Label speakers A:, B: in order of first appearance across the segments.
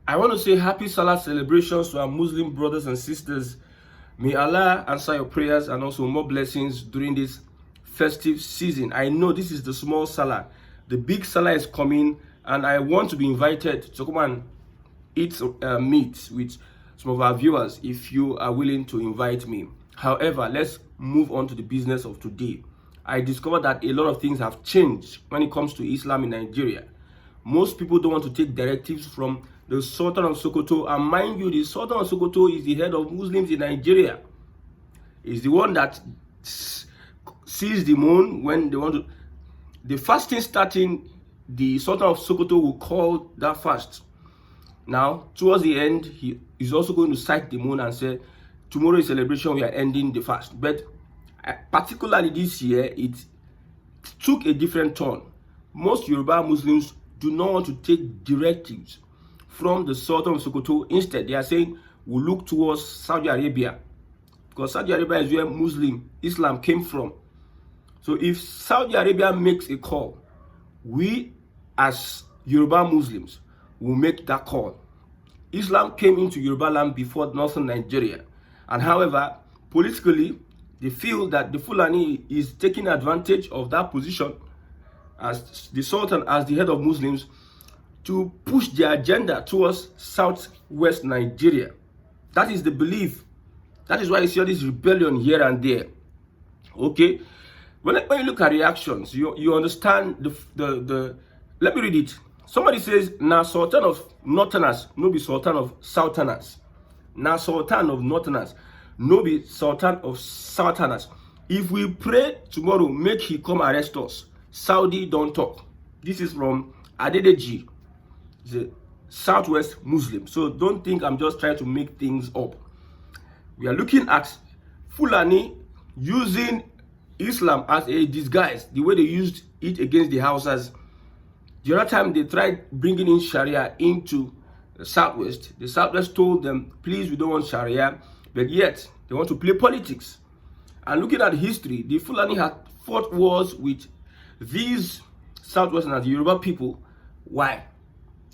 A: I want to say happy Salah celebrations to our Muslim brothers and sisters. May Allah answer your prayers and also more blessings during this festive season. I know this is the small Salah. The big Salah is coming, and I want to be invited to come and eat meat with some of our viewers if you are willing to invite me. However, let's move on to the business of today. I discovered that a lot of things have changed when it comes to Islam in Nigeria. Most people don't want to take directives from the Sultan of Sokoto, and mind you, the Sultan of Sokoto is the head of Muslims in Nigeria. He's the one that sees the moon when they want to. The fasting starting, the Sultan of Sokoto will call that fast. Now, towards the end, he is also going to sight the moon and say, tomorrow is celebration, we are ending the fast. But particularly this year, it took a different turn. Most Yoruba Muslims do not want to take directives from the Sultan of Sokoto. Instead, they are saying, we'll look towards Saudi Arabia, because Saudi Arabia is where Islam came from. So if Saudi Arabia makes a call, we as Yoruba Muslims will make that call. Islam came into Yoruba land before northern Nigeria. And however, politically, they feel that the Fulani is taking advantage of that position as the Sultan, as the head of Muslims, to push their agenda towards southwest Nigeria. That is the belief. That is why you see all this rebellion here and there. Okay? When you look at reactions, you understand the let me read it. Somebody says, na Sultan of Northerners, no be Sultan of Southerners. Na Sultan of Northerners, no be Sultan of Southerners. If we pray tomorrow, make he come arrest us. Saudi don't talk. This is from Adedeji, the Southwest Muslim. So don't think I'm just trying to make things up. We are looking at Fulani using Islam as a disguise, the way they used it against the Hausas. The other time they tried bringing in Sharia into the Southwest told them, please, we don't want Sharia, but yet they want to play politics. And looking at history, the Fulani had fought wars with these Southwesterners, the Yoruba people. Why?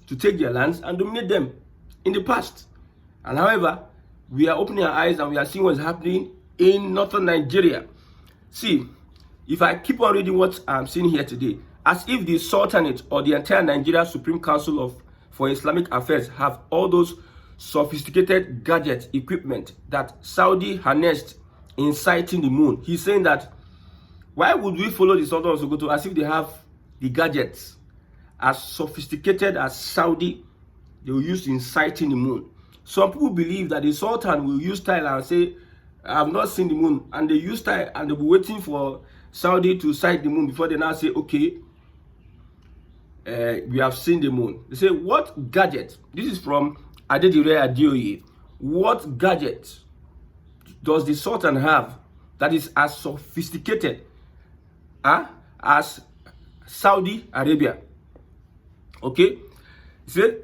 A: To take their lands and dominate them in the past. And however, we are opening our eyes and we are seeing what's happening in northern Nigeria. See, if I keep on reading what I'm seeing here today, as if the Sultanate or the entire Nigeria Supreme Council for Islamic Affairs have all those sophisticated gadget equipment that Saudi harnessed in sighting the moon. He's saying that, why would we follow the Sultan of Sokoto as if they have the gadgets as sophisticated as Saudi they will use in sighting the moon? Some people believe that the Sultan will use style and say, I have not seen the moon, and they use style and they'll be waiting for Saudi to sight the moon before they now say, okay, we have seen the moon. They say, what gadget? This is from Adedire Adeoye. What gadget does the Sultan have that is as sophisticated as Saudi Arabia? Okay? He said,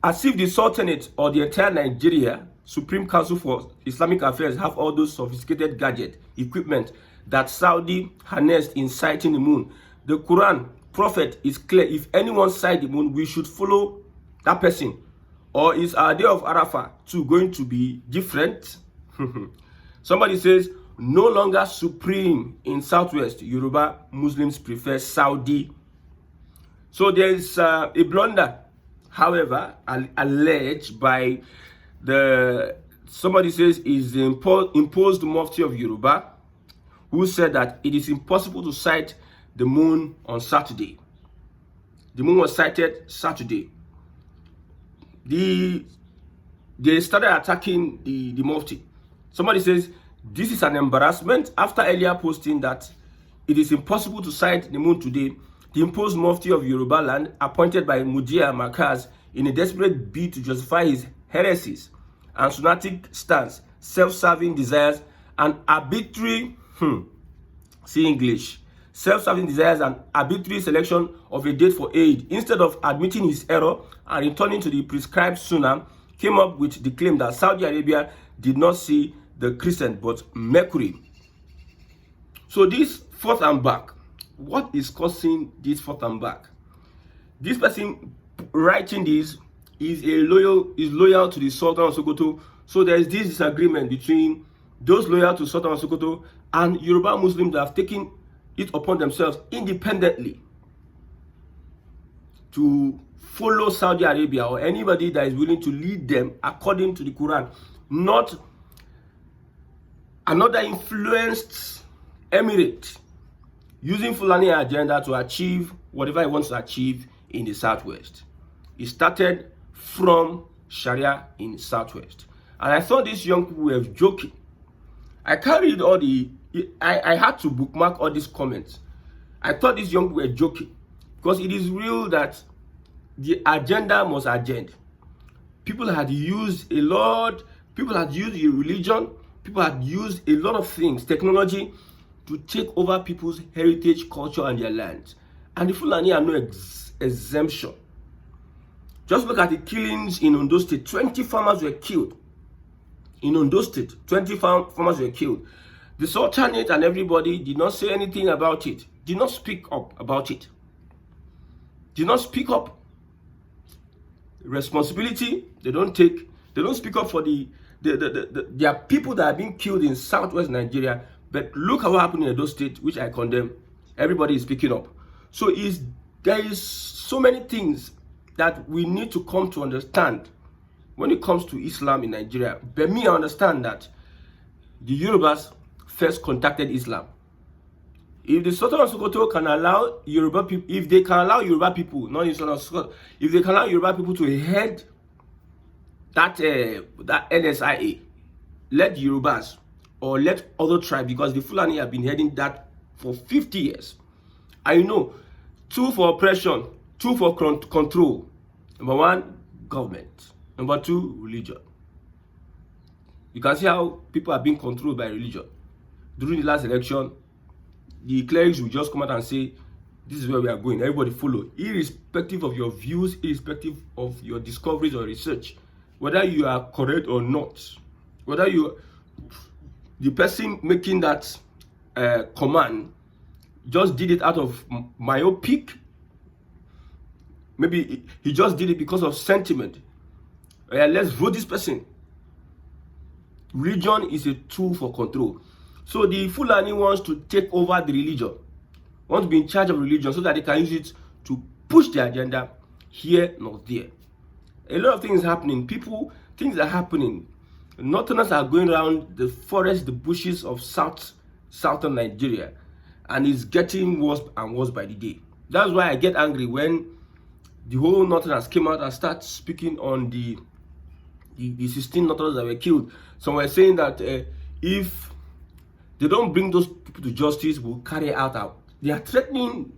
A: as if the Sultanate or the entire Nigeria Supreme Council for Islamic Affairs have all those sophisticated gadget equipment that Saudi harnessed in sighting the moon. The Quran prophet is clear. If anyone sight the moon, we should follow that person. Or is our day of Arafah too going to be different? Somebody says, no longer supreme in Southwest. Yoruba Muslims prefer Saudi. So there is a blunder, however, alleged by somebody says is the imposed Mufti of Yoruba, who said that it is impossible to sight the moon on Saturday. The moon was sighted Saturday. They started attacking the Mufti. Somebody says this is an embarrassment after earlier posting that it is impossible to sight the moon today. The imposed Mufti of Yoruba land, appointed by Mudia Makaz in a desperate bid to justify his heresies and Sunnatic stance, self-serving desires, and arbitrary, self-serving desires and arbitrary selection of a date for Eid, instead of admitting his error and returning to the prescribed sunnah, came up with the claim that Saudi Arabia did not see the crescent but Mercury. So this forth and back, what is causing this forth and back? This person writing this is loyal to the Sultan of Sokoto. So there is this disagreement between those loyal to Sultan of Sokoto and Yoruba Muslims that have taken it upon themselves independently to follow Saudi Arabia or anybody that is willing to lead them according to the Quran, not another influenced emirate using Fulani agenda to achieve whatever he wants to achieve in the Southwest. It started from Sharia in the Southwest. And I thought these young people were joking. I carried all the, I had to bookmark all these comments. I thought these young people were joking because it is real that the agenda must agenda. People had used a lot, people had used a religion, people had used a lot of things, technology, to take over people's heritage, culture, and their lands. And the Fulani are no exemption. Just look at the killings in Ondo State. 20 farmers were killed. In Ondo State, 20 farmers were killed. The Sultanate and everybody did not say anything about it. Did not speak up about it. Did not speak up. Responsibility, they don't take. They don't speak up for there are people that are being killed in Southwest Nigeria. But look at what happened in Edo State, which I condemn. Everybody is speaking up. So there is so many things that we need to come to understand when it comes to Islam in Nigeria. But me, I understand that the Yorubas first contacted Islam. If the Sultan of Sokoto can allow Yoruba people, if they can allow Yoruba people, not the Sultan of Sokoto, if they can allow Yoruba people to head that NSIA, let Yorubas or let other tribes, because the Fulani have been heading that for 50 years. I know, 2 for oppression, 2 for control. Number 1, government. Number 2, religion. You can see how people are being controlled by religion. During the last election, the clerics will just come out and say, this is where we are going. Everybody follow, irrespective of your views, irrespective of your discoveries or research, whether you are correct or not, whether the person making that command just did it out of myopic. Maybe he just did it because of sentiment. Let's vote this person. Religion is a tool for control. So the Fulani wants to take over the religion, wants to be in charge of religion so that they can use it to push their agenda here, not there. A lot of things happening. Things are happening. Northerners are going around the forest, the bushes of southern Nigeria, and it's getting worse and worse by the day. That's why I get angry when the whole Northerners came out and start speaking on the 16 Northerners that were killed. Some were saying that if they don't bring those people to justice, we'll carry out. They are threatening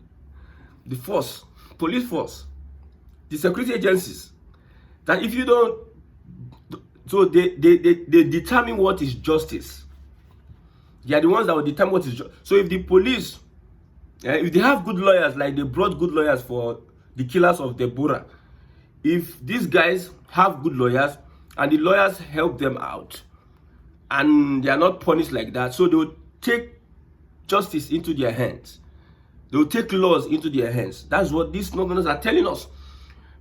A: the force, police force, the security agencies, that if you don't, so they determine what is justice. They are the ones that will determine what is justice. So if the police, if they have good lawyers, like they brought good lawyers for the killers of Deborah, if these guys have good lawyers and the lawyers help them out and they are not punished like that, so they will take justice into their hands. They will take laws into their hands. That's what these Northerners are telling us.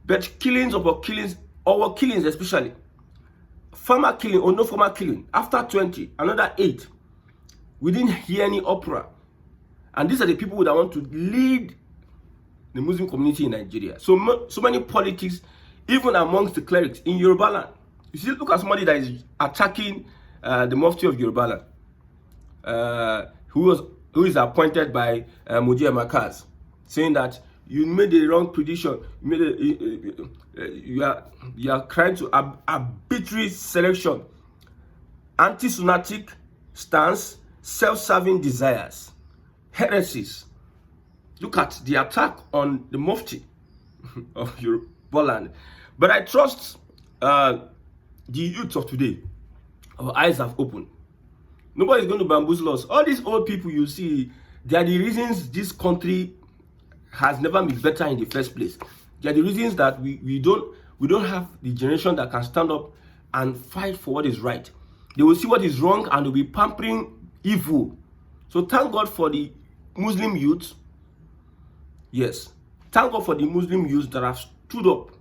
A: But killings upon killings, our killings especially, farmer killing or no farmer killing, after 20, another 8. We didn't hear any opera. And these are the people that want to lead the Muslim community in Nigeria. So many politics, even amongst the clerics in Yoruba land. You see, look at somebody that is attacking the Mufti of Yoruba land, who is appointed by Moji Makaz, saying that you made a wrong prediction. You are trying to arbitrary selection, anti-Sunnatic stance, self-serving desires, heresies. Look at the attack on the Mufti of Yoruba land. But I trust the youth of today. Our eyes have opened. Nobody is going to bamboozle us. All these old people you see, they are the reasons this country has never been better in the first place. They are the reasons that we don't have the generation that can stand up and fight for what is right. They will see what is wrong and will be pampering evil. So thank God for the Muslim youth. Yes, thank God for the Muslim youth that have stood up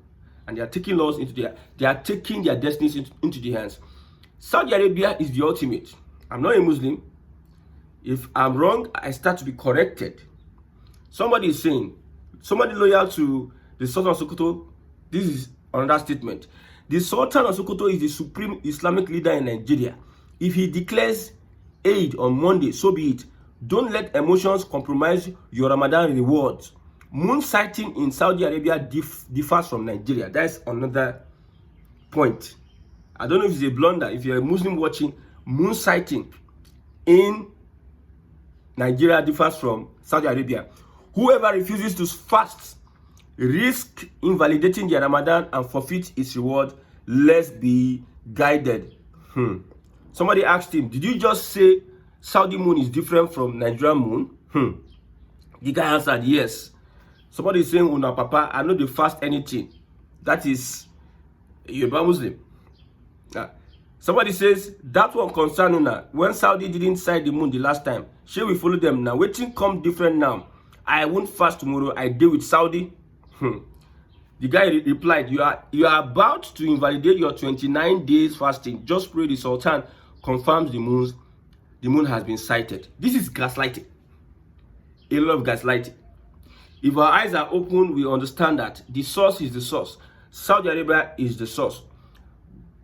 A: and they are taking laws they are taking their destinies into their hands. Saudi Arabia is the ultimate. I'm not a Muslim. If I'm wrong, I start to be corrected. Somebody is saying, somebody loyal to the Sultan of Sokoto, this is another statement. The Sultan of Sokoto is the supreme Islamic leader in Nigeria. If he declares Eid on Monday, so be it. Don't let emotions compromise your Ramadan rewards. Moon sighting in Saudi Arabia differs from Nigeria. That's another point. I don't know if it's a blunder. If you're a Muslim watching, moon sighting in Nigeria differs from Saudi Arabia. Whoever refuses to fast risk invalidating their Ramadan and forfeit its reward. Let's be guided. Somebody asked him, did you just say Saudi moon is different from Nigerian moon? The guy answered, yes. Somebody is saying, Una Papa, I know they fast anything. That is Yoruba Muslim. Somebody says, that one concern Una. When Saudi didn't sight the moon the last time, shall we follow them now? Waiting come different now. I won't fast tomorrow. I deal with Saudi. The guy replied, you are about to invalidate your 29 days fasting. Just pray the Sultan confirms the moon has been sighted. This is gaslighting. A lot of gaslighting. If our eyes are open, we understand that the source is the source. Saudi Arabia is the source.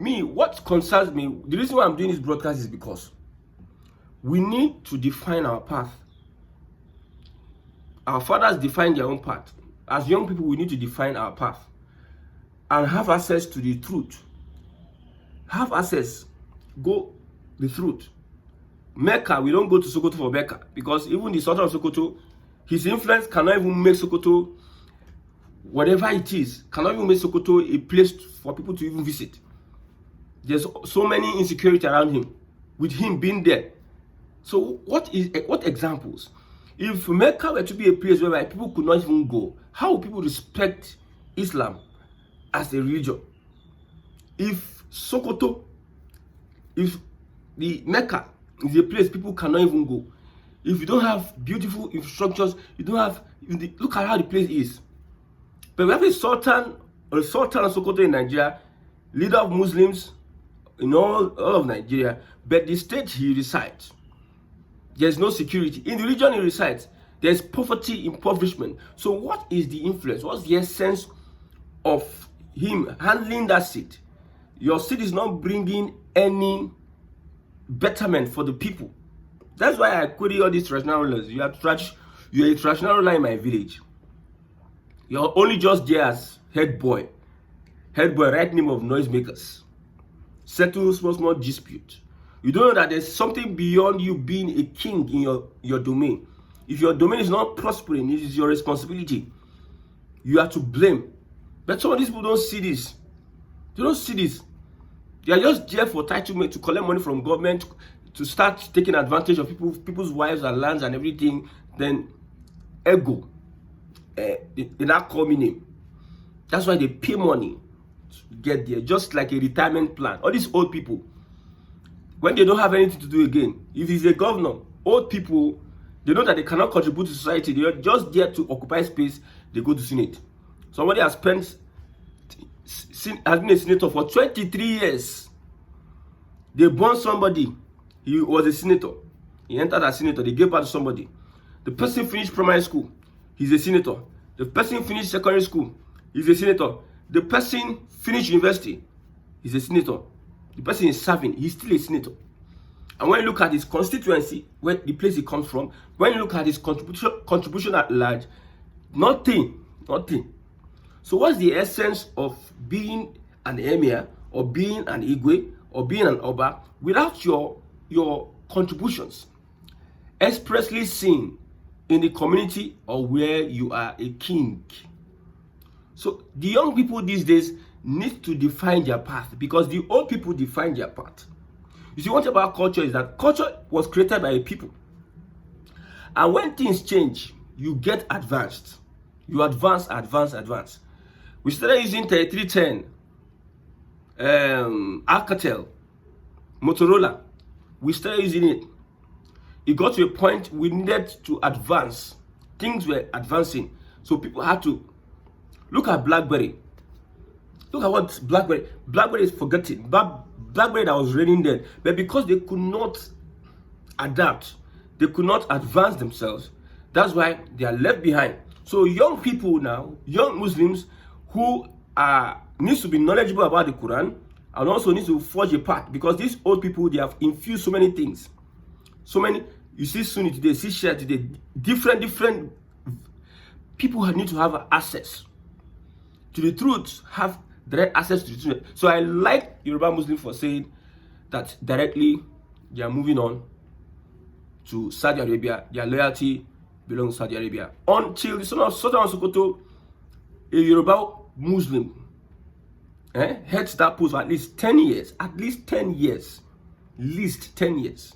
A: Me, what concerns me, the reason why I'm doing this broadcast is because we need to define our path. Our fathers define their own path. As young people, we need to define our path and have access to the truth. Have access. Go the truth. Mecca, we don't go to Sokoto for Mecca because even the Sultan of Sokoto, his influence cannot even make Sokoto, whatever it is, cannot even make Sokoto a place for people to even visit. There's so many insecurity around him, with him being there. So what examples? If Mecca were to be a place where people could not even go, how would people respect Islam as a religion? If Sokoto, if the Mecca is a place people cannot even go, if you don't have beautiful infrastructures, you don't have, look at how the place is. But we have a Sultan of Sokoto in Nigeria, leader of Muslims in all of Nigeria, but the state he resides, there's no security. In the region he resides, there's poverty, impoverishment. So what is the influence? What's the essence of him handling that seat? Your seat is not bringing any betterment for the people. That's why I query all these traditional rulers. You're a traditional ruler in my village. You're only just there as head boy, right name of noisemakers. Settle small dispute. You don't know that there's something beyond you being a king in your domain. If your domain is not prospering, it is your responsibility. You are to blame. But some of these people don't see this. They don't see this. They are just there for entitlement, to collect money from government, to start taking advantage of people's wives and lands and everything. Then ego. They not call me name. That's why they pay money to get there, just like a retirement plan. All these old people, when they don't have anything to do again, if he's a governor, old people, they know that they cannot contribute to society. They are just there to occupy space. They go to Senate. Somebody has been a senator for 23 years. They born somebody. He was a senator. He entered as senator. They gave birth to somebody. The person finished primary school. He's a senator. The person finished secondary school. He's a senator. The person finished university. He's a senator. The person is serving. He's still a senator. And when you look at his constituency, where the place he comes from, when you look at his contribution at large, nothing. So what's the essence of being an emir, or being an igwe, or being an oba, without your contributions expressly seen in the community or where you are a king? So the young people these days need to define their path, because the old people define their path. You see, what about culture is that culture was created by a people. And when things change, you get advanced. You advance. We started using 3310, Alcatel, Motorola. We started using it. It got to a point we needed to advance. Things were advancing. So people had to look at BlackBerry. Look at what BlackBerry is forgetting. BlackBerry that was raining then, but because they could not adapt, they could not advance themselves. That's why they are left behind. So young people now, young Muslims who needs to be knowledgeable about the Quran and also need to forge a path, because these old people, they have infused so many things. So many, you see Sunni today, see Shia today, different people need to have access to the truth, have direct access to the truth. So I like Yoruba Muslims for saying that directly they are moving on to Saudi Arabia. Their loyalty belongs to Saudi Arabia. Until the son of Sultan of Sokoto, a Yoruba Muslim, heads that post for at least 10 years. At least 10 years. Least 10 years.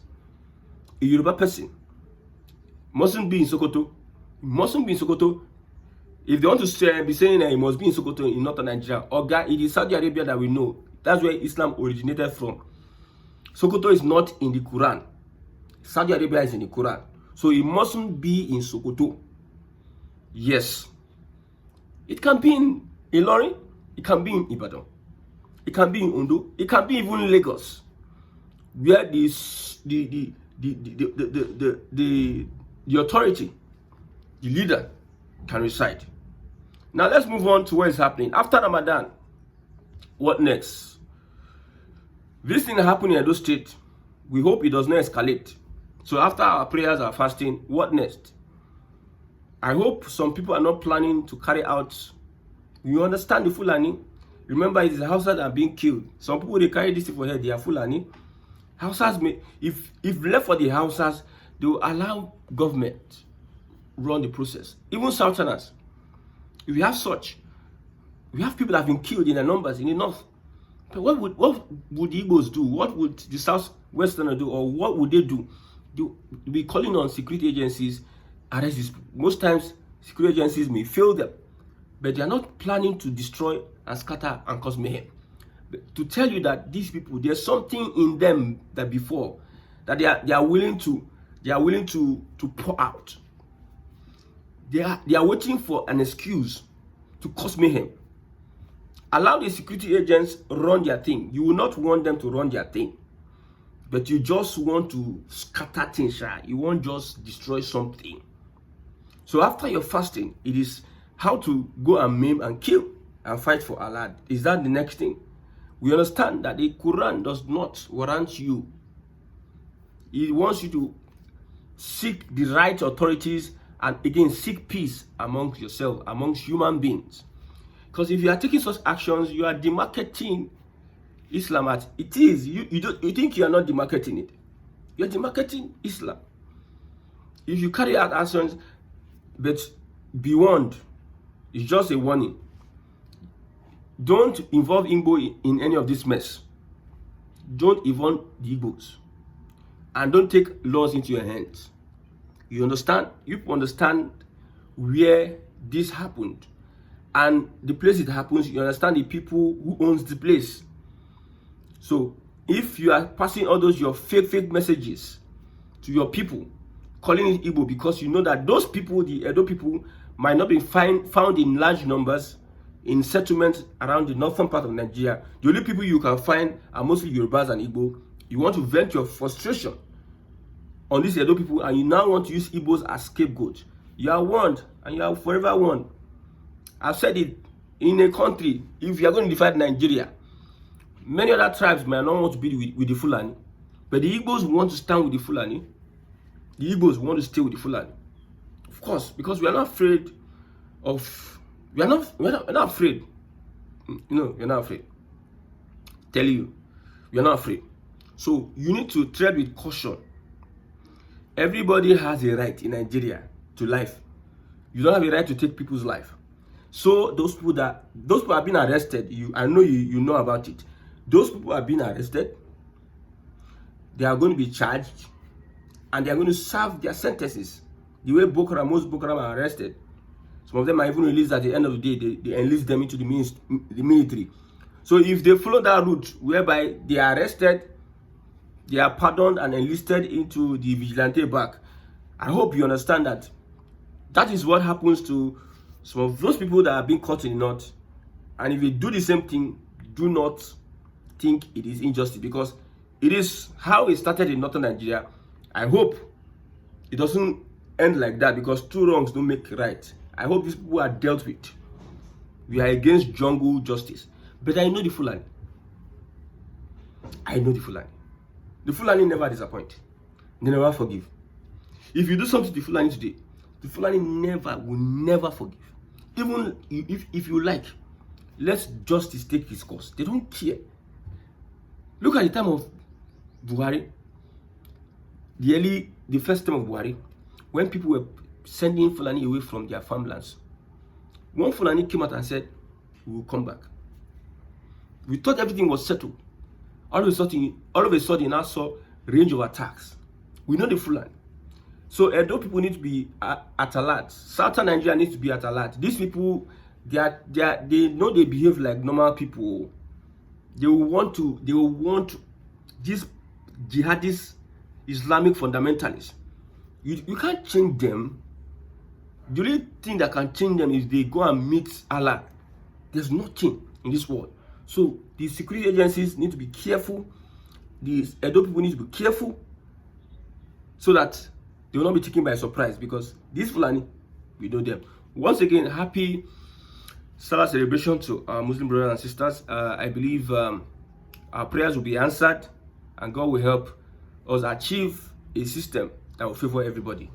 A: A Yoruba person mustn't be in Sokoto. Mustn't be in Sokoto. If they want to be saying that he must be in Sokoto in northern Nigeria, it is Saudi Arabia that we know. That's where Islam originated from. Sokoto is not in the Quran. Saudi Arabia is in the Quran. So it mustn't be in Sokoto. Yes. It can be in Ilorin. It can be in Ibadan. It can be in Ondo. It can be even in Lagos, where the authority, the leader, can reside. Now let's move on to what is happening after Ramadan. What next? This thing happening in Edo State, we hope it does not escalate. So after our prayers, our fasting, what next? I hope some people are not planning to carry out. You understand the Fulani? Remember, it is the Hausas that are being killed. Some people, they carry this thing for head, they are Fulani. Hausas may, if left for the Hausas, they will allow government run the process. Even Sultanas. If you have such, we have people that have been killed in their numbers in the north. But what would the Igbos do? What would the Southwesterners do? Or what would they do? They'll be calling on security agencies, arrest these people. Most times, security agencies may fail them, but they are not planning to destroy and scatter and cause mayhem. But to tell you that these people, there's something in them that before that they are willing to pour out. They are waiting for an excuse to cause mayhem. Allow the security agents run their thing. You will not want them to run their thing, but you just want to scatter things. You won't just destroy something. So after your fasting, it is how to go and maim and kill and fight for Allah. Is that the next thing? We understand that the Quran does not warrant you. It wants you to seek the right authorities and again seek peace amongst yourself, amongst human beings. Because if you are taking such actions, you are demarketing Islam as it is. You think you are not demarketing it. You are demarketing Islam. If you carry out actions, but be warned, it's just a warning. Don't involve Igbo in any of this mess. Don't involve the Igbos. And don't take laws into your hands. You understand? You understand where this happened. And the place it happens, you understand the people who owns the place. So if you are passing all those your fake messages to your people, calling it Igbo, because you know that those people, the Edo people, might not be found in large numbers in settlements around the northern part of Nigeria. The only people you can find are mostly Yorubas and Igbo. You want to vent your frustration on these Edo people, and you now want to use Igbos as scapegoats. You are warned, and you are forever warned. I've said it, in a country, if you are going to divide Nigeria, many other tribes might not want to be with the Fulani, but the Igbos want to stand with the Fulani. The Igbos want to stay with the Fulani. Of course, because we are not afraid of, we're not afraid. No, we're not afraid. Tell you, we are not afraid. So you need to tread with caution. Everybody has a right in Nigeria to life. You don't have a right to take people's life. So those people have been arrested. I know you know about it. Those people have been arrested. They are going to be charged, and they are going to serve their sentences. The way most Boko Haram are arrested. Some of them are even released at the end of the day. They enlist them into the military. So if they follow that route, whereby they are arrested, they are pardoned and enlisted into the vigilante back, I hope you understand that that is what happens to some of those people that are being caught in the north And if you do the same thing, do not think it is injustice, because it is how it started in northern Nigeria. I hope it doesn't end like that, because two wrongs don't make right. I hope these people are dealt with. We are against jungle justice. But I know the Fulani. I know the Fulani. The Fulani never disappoint. They never forgive. If you do something to the Fulani today, the Fulani will never forgive. Even if you like, let justice take its course. They don't care. Look at the time of Buhari, the first time of Buhari, when people were sending Fulani away from their farmlands. One Fulani came out and said, "We will come back." We thought everything was settled. All of a sudden, now saw range of attacks. We know the Fulani. So Edo people need to be at alert. Southern Nigeria needs to be at alert. These people, they know they behave like normal people. They will want these jihadist Islamic fundamentalists. You can't change them. The only thing that can change them is they go and meet Allah. There's nothing in this world. So the security agencies need to be careful. The Edo people need to be careful, so that they will not be taken by surprise, because these Fulani, we know them. Once again, happy Salah celebration to our Muslim brothers and sisters. I believe our prayers will be answered, and God will help us achieve a system that will favor everybody.